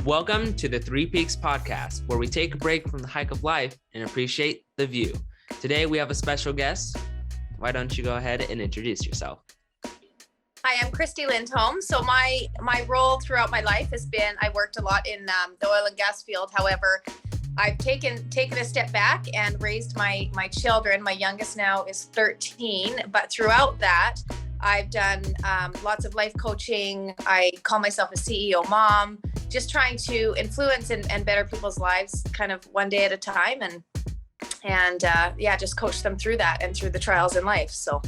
Welcome to the Three Peaks podcast, where we take a break from the hike of life and appreciate the view. Today, we have a special guest. Why don't you go ahead and introduce yourself? Hi, I'm Kristi Lindholm. So my role throughout my life has been, I worked a lot in the oil and gas field. However, I've taken a step back and raised my children. My youngest now is 13, but throughout that, I've done lots of life coaching. I call myself a CEO mom, just trying to influence and better people's lives kind of one day at a time. And just coach them through that and through the trials in life. So.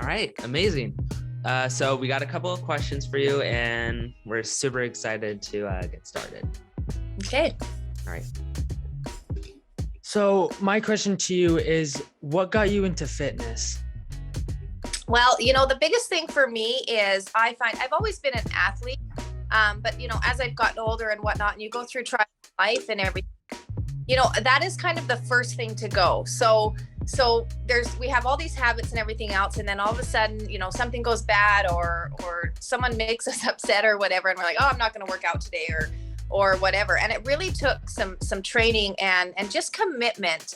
All right, amazing. So we got a couple of questions for you and we're super excited to get started. Okay. All right. So my question to you is, what got you into fitness? Well, the biggest thing for me is I find I've always been an athlete, but as I've gotten older and whatnot, and you go through trial life and everything, that is kind of the first thing to go. So we have all these habits and everything else, and then all of a sudden, something goes bad or someone makes us upset or whatever, and we're like, oh, I'm not going to work out today or whatever. And it really took some training and just commitment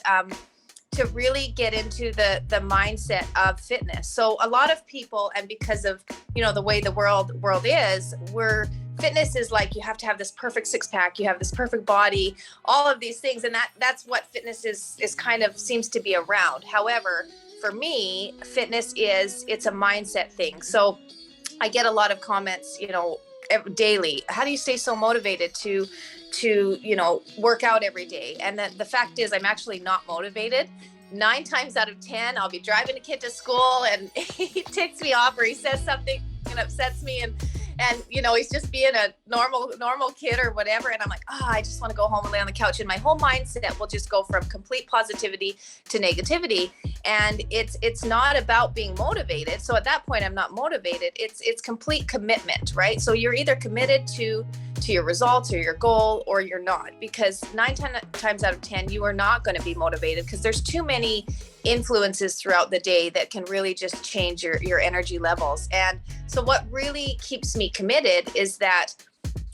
to really get into the mindset of fitness. So a lot of people, and because of the way the world is, fitness is like you have to have this perfect six pack, you have this perfect body, all of these things, and that's what fitness is kind of seems to be around. However, for me, fitness it's a mindset thing. So I get a lot of comments, daily. How do you stay so motivated to work out every day? And the fact is, I'm actually not motivated. 9 times out of 10, I'll be driving a kid to school and he ticks me off or he says something and upsets me, and he's just being a normal kid or whatever, and I'm like, I just want to go home and lay on the couch, and my whole mindset will just go from complete positivity to negativity. And it's not about being motivated. So at that point, I'm not motivated. It's complete commitment, right? So you're either committed to your results or your goal, or you're not, because 9 times out of 10 you are not going to be motivated, because there's too many influences throughout the day that can really just change your energy levels. And so what really keeps me committed is that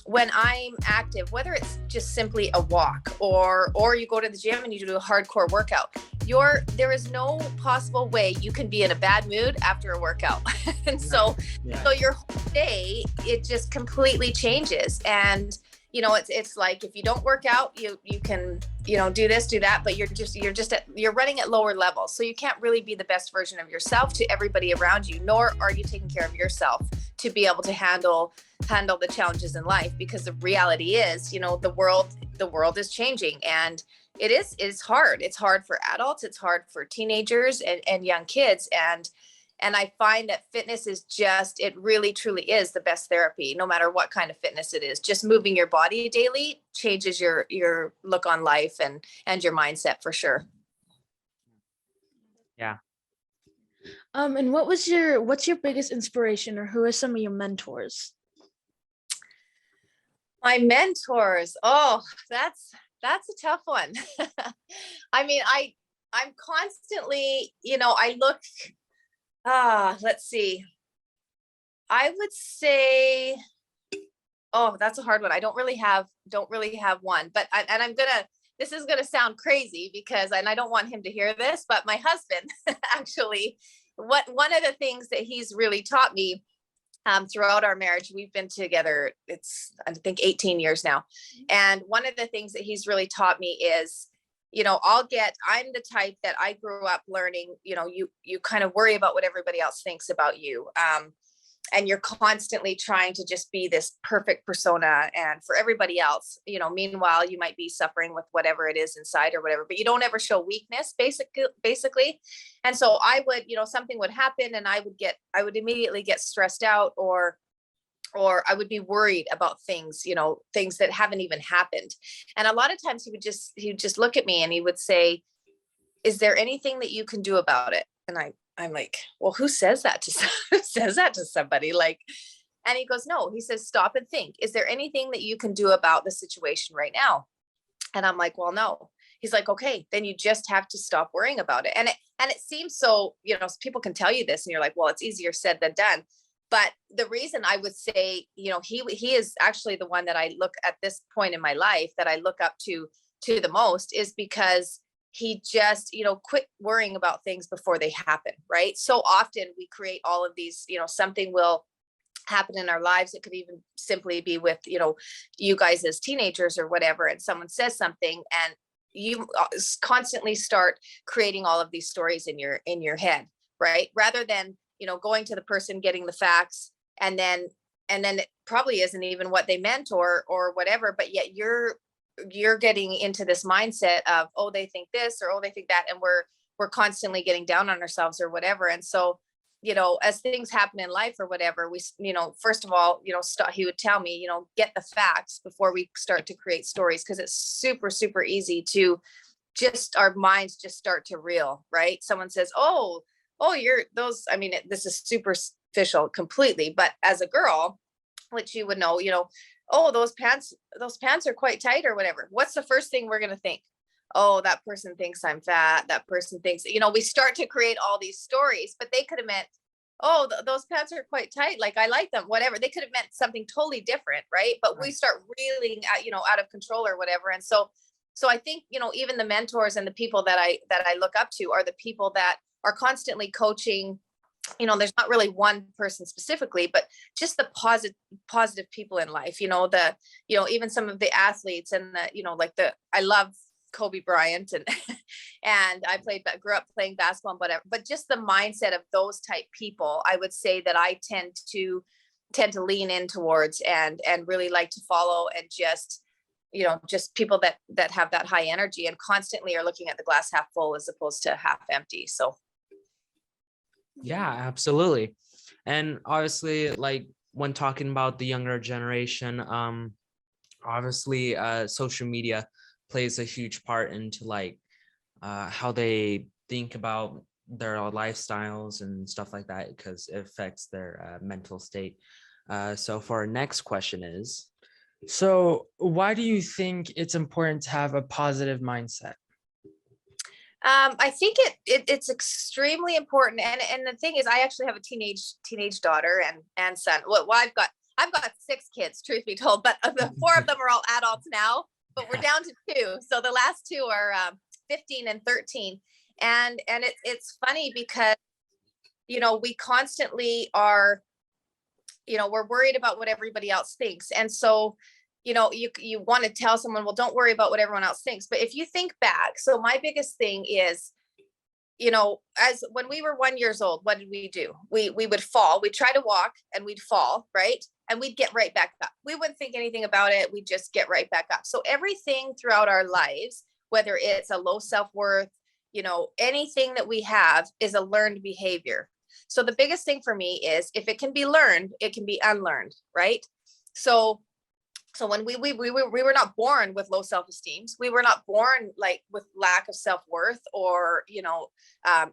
when I'm active, whether it's just simply a walk or you go to the gym and you do a hardcore workout, there is no possible way you can be in a bad mood after a workout. And so your whole day, it just completely changes. And it's like, if you don't work out, you can do this, do that, but you're running at lower levels. So you can't really be the best version of yourself to everybody around you, nor are you taking care of yourself to be able to handle the challenges in life. Because the reality is, the world is changing, and it's hard. It's hard for adults, it's hard for teenagers and young kids. And I find that fitness is it really truly is the best therapy, no matter what kind of fitness it is. Just moving your body daily changes your look on life and your mindset for sure. Yeah. And what's your biggest inspiration, or who are some of your mentors? My mentors. Oh, that's a tough one. I mean, I'm constantly, I look, let's see. I would say, that's a hard one. I don't really have one, but this is gonna sound crazy and I don't want him to hear this, but my husband actually, one of the things that he's really taught me throughout our marriage, we've been together, it's, I think, 18 years now. And one of the things that he's really taught me is, I'm the type that I grew up learning, you kind of worry about what everybody else thinks about you. And you're constantly trying to just be this perfect persona. And for everybody else, meanwhile, you might be suffering with whatever it is inside or whatever, but you don't ever show weakness, basically. And so I would, something would happen and I would immediately get stressed out, or I would be worried about things, things that haven't even happened. And a lot of times he would just look at me and he would say, is there anything that you can do about it? And I'm like, well, who says that to somebody? And he goes, no, he says, stop and think. Is there anything that you can do about the situation right now? And I'm like, well, no. He's like, okay, then you just have to stop worrying about it. And it seems so, people can tell you this and you're like, well, it's easier said than done. But the reason I would say, he is actually the one that I look at this point in my life that I look up to the most, is because he just, quit worrying about things before they happen, right? So often we create all of these, something will happen in our lives. It could even simply be with, you guys as teenagers or whatever, and someone says something, and you constantly start creating all of these stories in your head, right? Rather than, going to the person, getting the facts, and then it probably isn't even what they meant or whatever, but yet you're getting into this mindset of, oh, they think this, or oh, they think that, and we're constantly getting down on ourselves or whatever. And so, as things happen in life or whatever, we, first of all, he would tell me, get the facts before we start to create stories, because it's super, super easy to just, our minds just start to reel, right? Someone says, oh, you're those, I mean, this is superficial completely, but as a girl, which you would know, oh, those pants are quite tight or whatever. What's the first thing we're going to think? Oh, that person thinks I'm fat. That person thinks, we start to create all these stories, but they could have meant, oh, those pants are quite tight. Like, I like them, whatever. They could have meant something totally different. Right. But we start reeling at, out of control or whatever. And so I think, even the mentors and the people that I look up to are the people that are constantly coaching. There's not really one person specifically, but just the positive people in life, even some of the athletes and I love Kobe Bryant and and I grew up playing basketball and whatever, but just the mindset of those type people, I would say that I tend to lean in towards and really like to follow, and just, just people that have that high energy and constantly are looking at the glass half full as opposed to half empty. So Yeah, absolutely. And obviously, like when talking about the younger generation, obviously social media plays a huge part into like how they think about their lifestyles and stuff like that, because it affects their mental state. So for our next question is, So why do you think it's important to have a positive mindset? I think it's extremely important, and the thing is, I actually have a teenage daughter and son. Well, I've got 6 kids, truth be told, but the 4 of them are all adults now. But we're down to 2, so the last 2 are 15 and 13, and it's funny because we constantly are, we're worried about what everybody else thinks, and so you want to tell someone, well, don't worry about what everyone else thinks. But if you think back, so my biggest thing is, as when we were 1 year old, what did we do? We would fall. We'd try to walk and we'd fall, right? And we'd get right back up. We wouldn't think anything about it. We'd just get right back up. So everything throughout our lives, whether it's a low self-worth, anything that we have is a learned behavior. So the biggest thing for me is, if it can be learned, it can be unlearned, right? So when we were not born with low self-esteem. We were not born like with lack of self-worth or,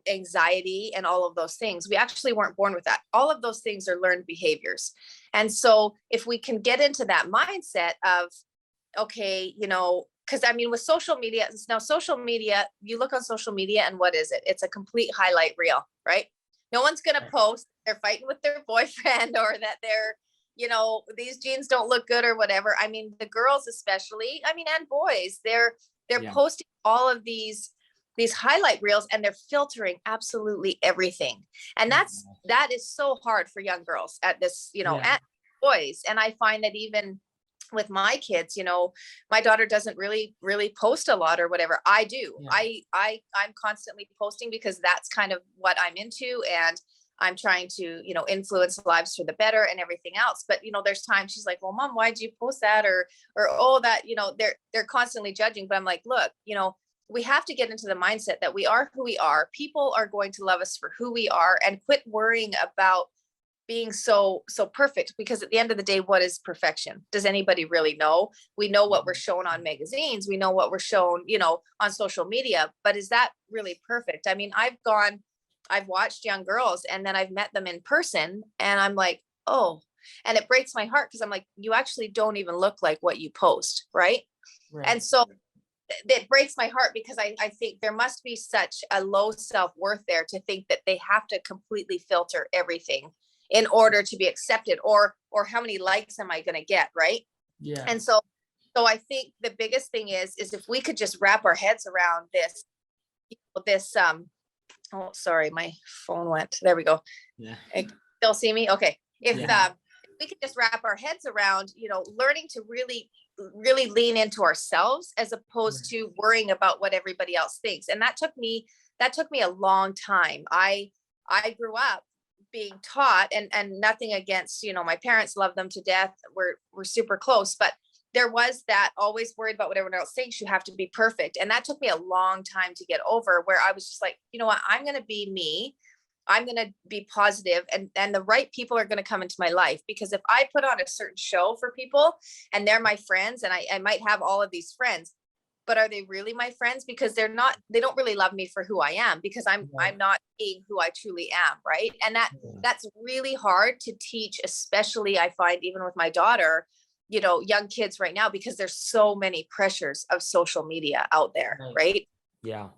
anxiety and all of those things. We actually weren't born with that. All of those things are learned behaviors. And so if we can get into that mindset of, okay, because I mean, with social media, you look on social media and what is it? It's a complete highlight reel, right? No one's going to post they're fighting with their boyfriend, or that they're, these jeans don't look good or whatever. I mean, the girls especially, and boys, they're posting all of these highlight reels, and they're filtering absolutely everything. And that is so hard for young girls at this, at boys. And I find that even with my kids, my daughter doesn't really post a lot or whatever. I do. I'm constantly posting because that's kind of what I'm into, and I'm trying to, influence lives for the better and everything else. But, there's times she's like, well, Mom, why'd you post that? Or, oh, that, they're constantly judging. But I'm like, look, we have to get into the mindset that we are who we are. People are going to love us for who we are, and quit worrying about being so perfect, because at the end of the day, what is perfection? Does anybody really know? We know what we're shown on magazines. We know what we're shown, on social media, but is that really perfect? I mean, I've watched young girls, and then I've met them in person, and I'm like, oh, and it breaks my heart, because I'm like, you actually don't even look like what you post. Right. And so it breaks my heart, because I think there must be such a low self-worth there to think that they have to completely filter everything in order to be accepted, or how many likes am I going to get, right? Yeah. And so I think the biggest thing is if we could just wrap our heads around this oh, sorry, my phone went, there we go. Yeah. Still see me? Okay. If Yeah. we could just wrap our heads around, learning to really lean into ourselves as opposed to worrying about what everybody else thinks. And that took me a long time. I grew up being taught, and nothing against, my parents, love them to death. We're super close, but there was that always worried about what everyone else thinks. You have to be perfect. And that took me a long time to get over, where I was just like, you know what, I'm going to be me. I'm going to be positive, and the right people are going to come into my life. Because if I put on a certain show for people and they're my friends, and I might have all of these friends, but are they really my friends? Because they don't really love me for who I am, because I'm not being who I truly am. Right. And that's really hard to teach, especially I find even with my daughter, young kids right now, because there's so many pressures of social media out there. Right. Yeah.